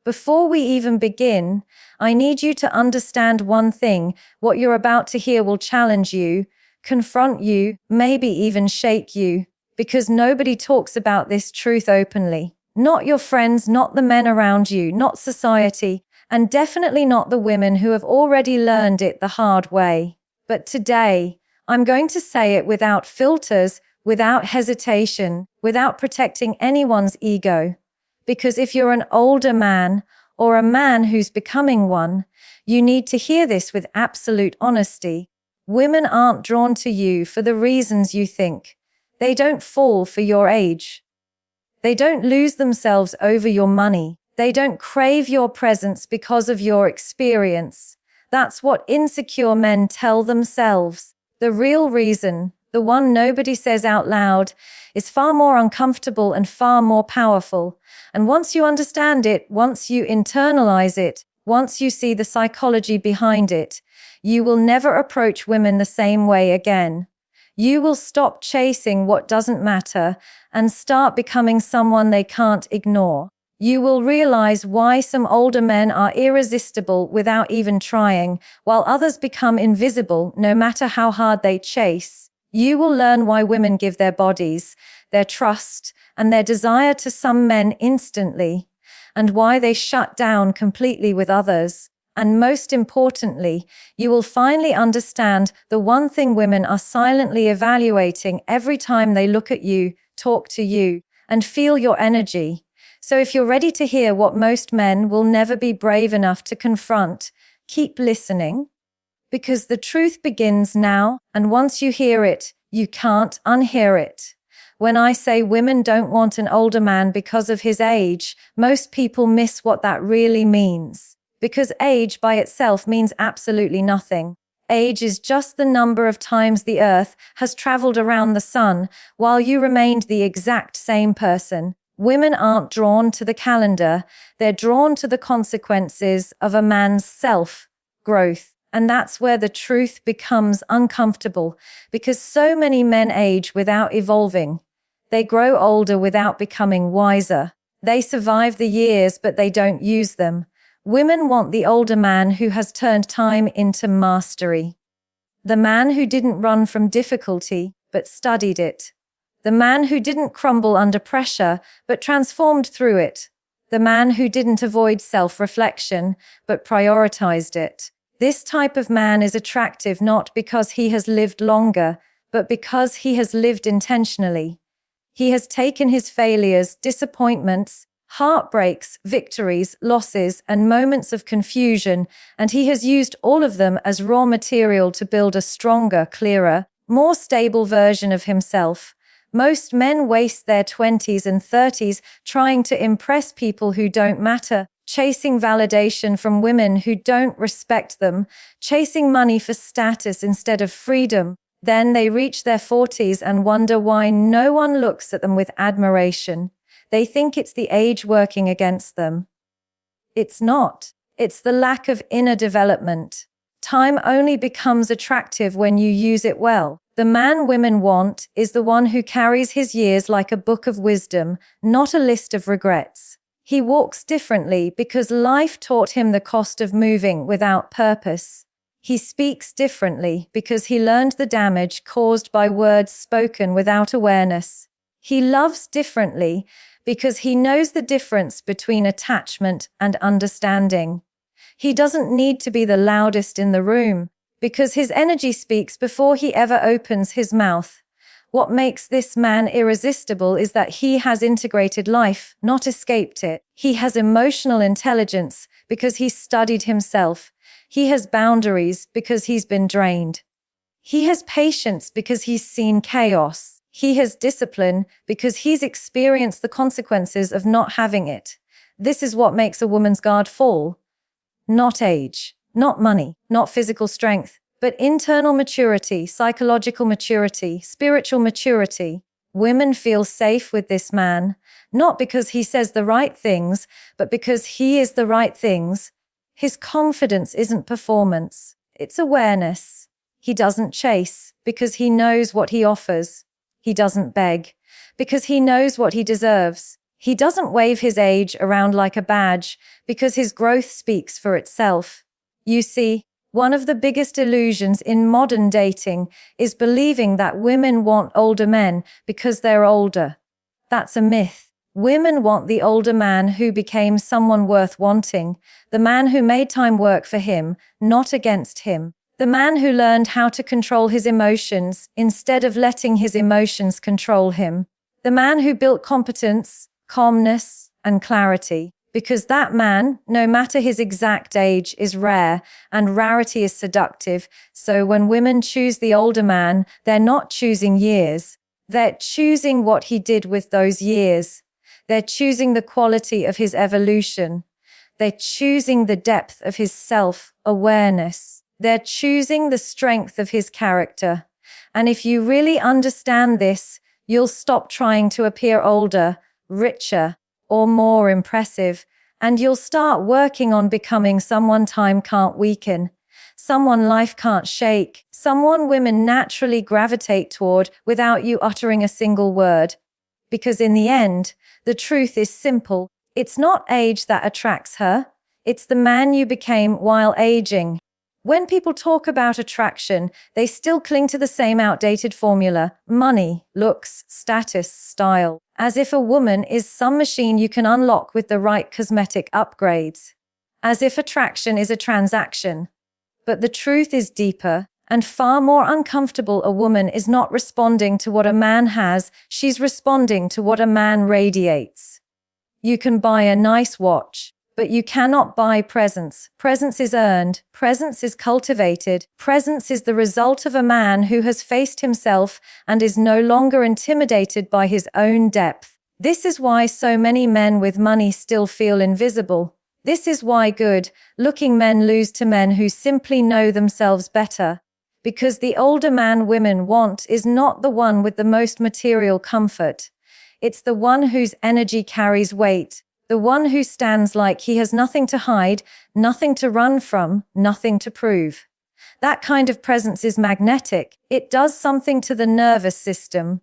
Before we even begin, I need you to understand one thing. What you're about to hear will challenge you, confront you, maybe even shake you, because nobody talks about this truth openly. Not your friends, not the men around you, not society, and definitely not the women who have already learned it the hard way. But today, I'm going to say it without filters, without hesitation, without protecting anyone's ego. Because if you're an older man, or a man who's becoming one, you need to hear this with absolute honesty. Women aren't drawn to you for the reasons you think. They don't fall for your age. They don't lose themselves over your money. They don't crave your presence because of your experience. That's what insecure men tell themselves. The real reason, the one nobody says out loud, is far more uncomfortable and far more powerful. And once you understand it, once you internalize it, once you see the psychology behind it, you will never approach women the same way again. You will stop chasing what doesn't matter and start becoming someone they can't ignore. You will realize why some older men are irresistible without even trying, while others become invisible no matter how hard they chase. You will learn why women give their bodies, their trust, and their desire to some men instantly, and why they shut down completely with others. And most importantly, you will finally understand the one thing women are silently evaluating every time they look at you, talk to you, and feel your energy. So if you're ready to hear what most men will never be brave enough to confront, keep listening. Because the truth begins now, and once you hear it, you can't unhear it. When I say women don't want an older man because of his age, most people miss what that really means. Because age by itself means absolutely nothing. Age is just the number of times the Earth has traveled around the sun, while you remained the exact same person. Women aren't drawn to the calendar, they're drawn to the consequences of a man's self-growth. And that's where the truth becomes uncomfortable, because so many men age without evolving. They grow older without becoming wiser. They survive the years, but they don't use them. Women want the older man who has turned time into mastery. The man who didn't run from difficulty, but studied it. The man who didn't crumble under pressure, but transformed through it. The man who didn't avoid self-reflection, but prioritized it. This type of man is attractive not because he has lived longer, but because he has lived intentionally. He has taken his failures, disappointments, heartbreaks, victories, losses, and moments of confusion, and he has used all of them as raw material to build a stronger, clearer, more stable version of himself. Most men waste their 20s and 30s trying to impress people who don't matter, chasing validation from women who don't respect them, chasing money for status instead of freedom. Then they reach their 40s and wonder why no one looks at them with admiration. They think it's the age working against them. It's not. It's the lack of inner development. Time only becomes attractive when you use it well. The man women want is the one who carries his years like a book of wisdom, not a list of regrets. He walks differently because life taught him the cost of moving without purpose. He speaks differently because he learned the damage caused by words spoken without awareness. He loves differently because he knows the difference between attachment and understanding. He doesn't need to be the loudest in the room because his energy speaks before he ever opens his mouth. What makes this man irresistible is that he has integrated life, not escaped it. He has emotional intelligence because he's studied himself. He has boundaries because he's been drained. He has patience because he's seen chaos. He has discipline because he's experienced the consequences of not having it. This is what makes a woman's guard fall. Not age, not money, not physical strength, but internal maturity, psychological maturity, spiritual maturity. Women feel safe with this man, not because he says the right things, but because he is the right things. His confidence isn't performance, it's awareness. He doesn't chase because he knows what he offers. He doesn't beg because he knows what he deserves. He doesn't wave his age around like a badge because his growth speaks for itself. You see, one of the biggest illusions in modern dating is believing that women want older men because they're older. That's a myth. Women want the older man who became someone worth wanting, the man who made time work for him, not against him. The man who learned how to control his emotions instead of letting his emotions control him. The man who built competence, calmness, and clarity. Because that man, no matter his exact age, is rare, and rarity is seductive. So when women choose the older man, they're not choosing years. They're choosing what he did with those years. They're choosing the quality of his evolution. They're choosing the depth of his self-awareness. They're choosing the strength of his character. And if you really understand this, you'll stop trying to appear older, richer, or more impressive, and you'll start working on becoming someone time can't weaken, someone life can't shake, someone women naturally gravitate toward without you uttering a single word. Because in the end, the truth is simple. It's not age that attracts her. It's the man you became while aging. When people talk about attraction, they still cling to the same outdated formula: money, looks, status, style, as if a woman is some machine you can unlock with the right cosmetic upgrades. As if attraction is a transaction. But the truth is deeper and far more uncomfortable. A woman is not responding to what a man has, she's responding to what a man radiates. You can buy a nice watch, but you cannot buy presence. Presence is earned. Presence is cultivated. Presence is the result of a man who has faced himself and is no longer intimidated by his own depth. This is why so many men with money still feel invisible. This is why good-looking men lose to men who simply know themselves better. Because the older man women want is not the one with the most material comfort. It's the one whose energy carries weight. The one who stands like he has nothing to hide, nothing to run from, nothing to prove. That kind of presence is magnetic. It does something to the nervous system.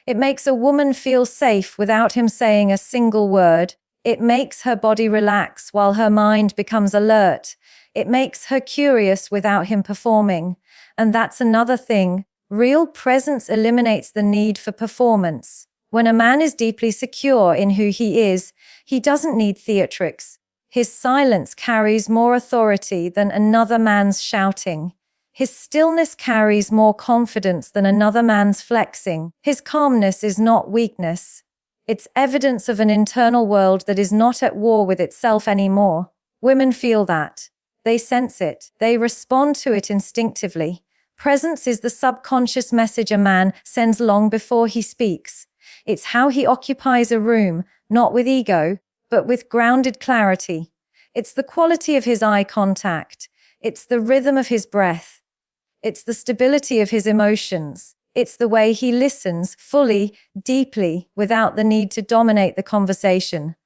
It makes a woman feel safe without him saying a single word. It makes her body relax while her mind becomes alert. It makes her curious without him performing. And that's another thing. Real presence eliminates the need for performance. When a man is deeply secure in who he is, he doesn't need theatrics. His silence carries more authority than another man's shouting. His stillness carries more confidence than another man's flexing. His calmness is not weakness. It's evidence of an internal world that is not at war with itself anymore. Women feel that. They sense it. They respond to it instinctively. Presence is the subconscious message a man sends long before he speaks. It's how he occupies a room, not with ego, but with grounded clarity. It's the quality of his eye contact. It's the rhythm of his breath. It's the stability of his emotions. It's the way he listens fully, deeply, without the need to dominate the conversation.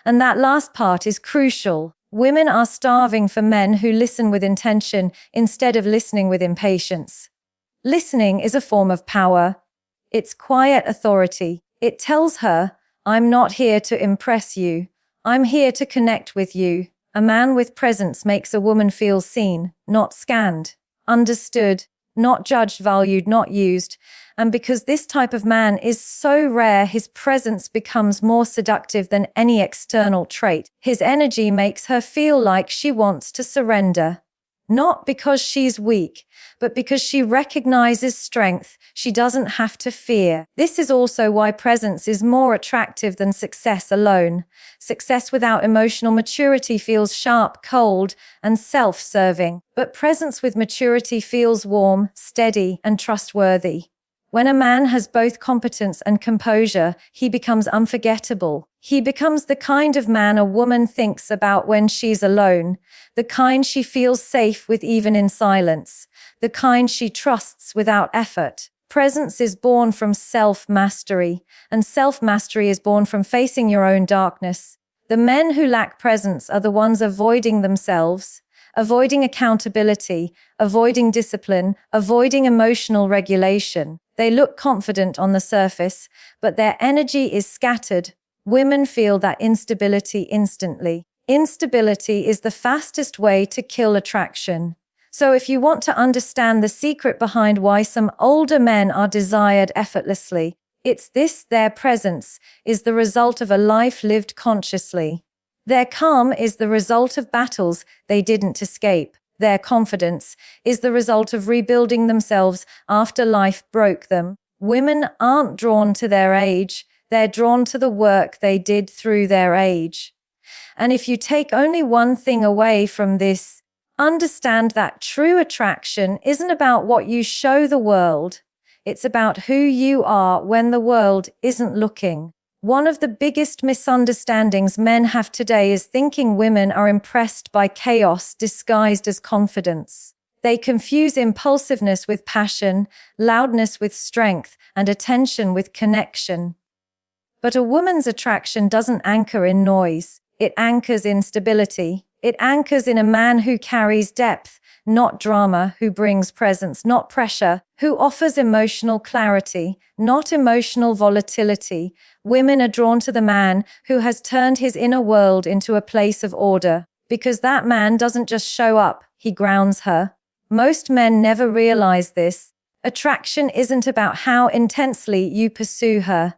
And that last part is crucial. Women are starving for men who listen with intention instead of listening with impatience. Listening is a form of power. It's quiet authority. It tells her, I'm not here to impress you. I'm here to connect with you. A man with presence makes a woman feel seen, not scanned, understood, not judged, valued, not used. And because this type of man is so rare, his presence becomes more seductive than any external trait. His energy makes her feel like she wants to surrender. Not because she's weak, but because she recognizes strength she doesn't have to fear. This is also why presence is more attractive than success alone. Success without emotional maturity feels sharp, cold, and self-serving. But presence with maturity feels warm, steady, and trustworthy. When a man has both competence and composure, he becomes unforgettable. He becomes the kind of man a woman thinks about when she's alone, the kind she feels safe with even in silence, the kind she trusts without effort. Presence is born from self-mastery, and self-mastery is born from facing your own darkness. The men who lack presence are the ones avoiding themselves, avoiding accountability, avoiding discipline, avoiding emotional regulation. They look confident on the surface, but their energy is scattered, Women feel that instability instantly. Instability is the fastest way to kill attraction. So if you want to understand the secret behind why some older men are desired effortlessly, it's this: their presence is the result of a life lived consciously. Their calm is the result of battles they didn't escape. Their confidence is the result of rebuilding themselves after life broke them. Women aren't drawn to their age, they're drawn to the work they did through their age. And if you take only one thing away from this, understand that true attraction isn't about what you show the world. It's about who you are when the world isn't looking. One of the biggest misunderstandings men have today is thinking women are impressed by chaos disguised as confidence. They confuse impulsiveness with passion, loudness with strength, and attention with connection. But a woman's attraction doesn't anchor in noise. It anchors in stability. It anchors in a man who carries depth, not drama, who brings presence, not pressure, who offers emotional clarity, not emotional volatility. Women are drawn to the man who has turned his inner world into a place of order, because that man doesn't just show up, he grounds her. Most men never realize this. Attraction isn't about how intensely you pursue her.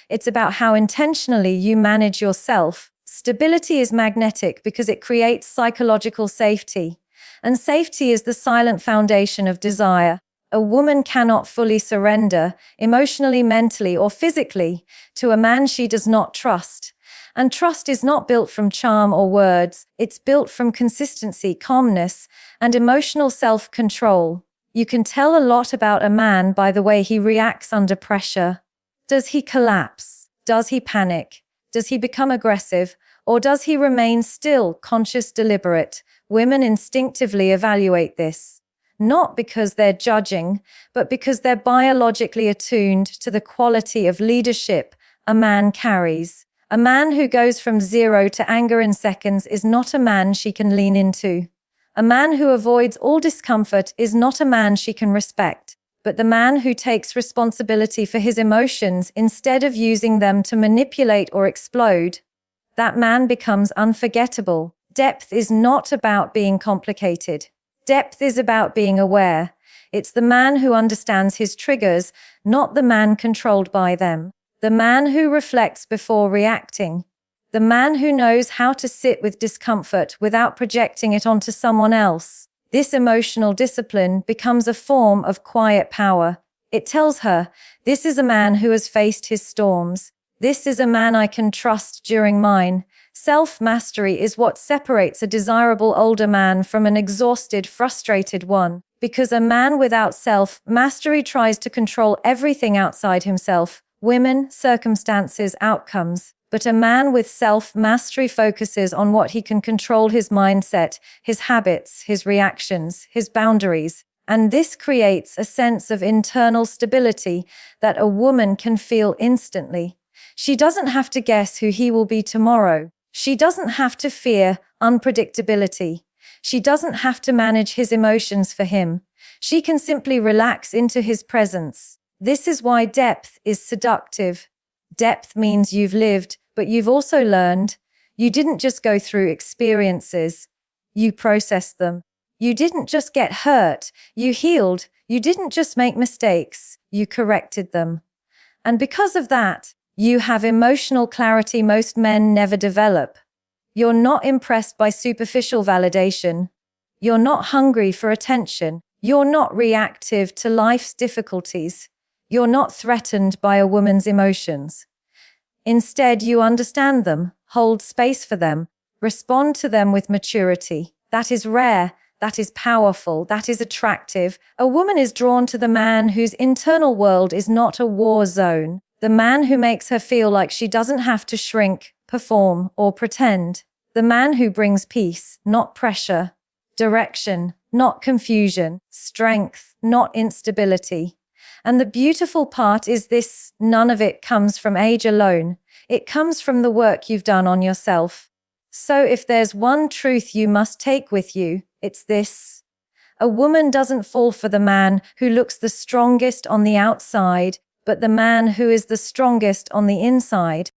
It's about how intentionally you manage yourself. Stability is magnetic because it creates psychological safety. And safety is the silent foundation of desire. A woman cannot fully surrender, emotionally, mentally, or physically, to a man she does not trust. And trust is not built from charm or words. It's built from consistency, calmness, and emotional self-control. You can tell a lot about a man by the way he reacts under pressure. Does he collapse? Does he panic? Does he become aggressive? Or does he remain still, conscious, deliberate? Women instinctively evaluate this, not because they're judging, but because they're biologically attuned to the quality of leadership a man carries. A man who goes from 0 to anger in seconds is not a man she can lean into. A man who avoids all discomfort is not a man she can respect. But the man who takes responsibility for his emotions instead of using them to manipulate or explode, that man becomes unforgettable. Depth is not about being complicated. Depth is about being aware. It's the man who understands his triggers, not the man controlled by them. The man who reflects before reacting. The man who knows how to sit with discomfort without projecting it onto someone else. This emotional discipline becomes a form of quiet power. It tells her, this is a man who has faced his storms. This is a man I can trust during mine. Self-mastery is what separates a desirable older man from an exhausted, frustrated one. Because a man without self-mastery tries to control everything outside himself: women, circumstances, outcomes. But a man with self-mastery focuses on what he can control: his mindset, his habits, his reactions, his boundaries. And this creates a sense of internal stability that a woman can feel instantly. She doesn't have to guess who he will be tomorrow. She doesn't have to fear unpredictability. She doesn't have to manage his emotions for him. She can simply relax into his presence. This is why depth is seductive. Depth means you've lived, but you've also learned. You didn't just go through experiences. You processed them. You didn't just get hurt. You healed. You didn't just make mistakes. You corrected them. And because of that, you have emotional clarity most men never develop. You're not impressed by superficial validation. You're not hungry for attention. You're not reactive to life's difficulties. You're not threatened by a woman's emotions. Instead, you understand them, hold space for them, respond to them with maturity. That is rare. That is powerful. That is attractive. A woman is drawn to the man whose internal world is not a war zone. The man who makes her feel like she doesn't have to shrink, perform, or pretend. The man who brings peace, not pressure. Direction, not confusion. Strength, not instability. And the beautiful part is this: none of it comes from age alone. It comes from the work you've done on yourself. So if there's one truth you must take with you, it's this: a woman doesn't fall for the man who looks the strongest on the outside, but the man who is the strongest on the inside.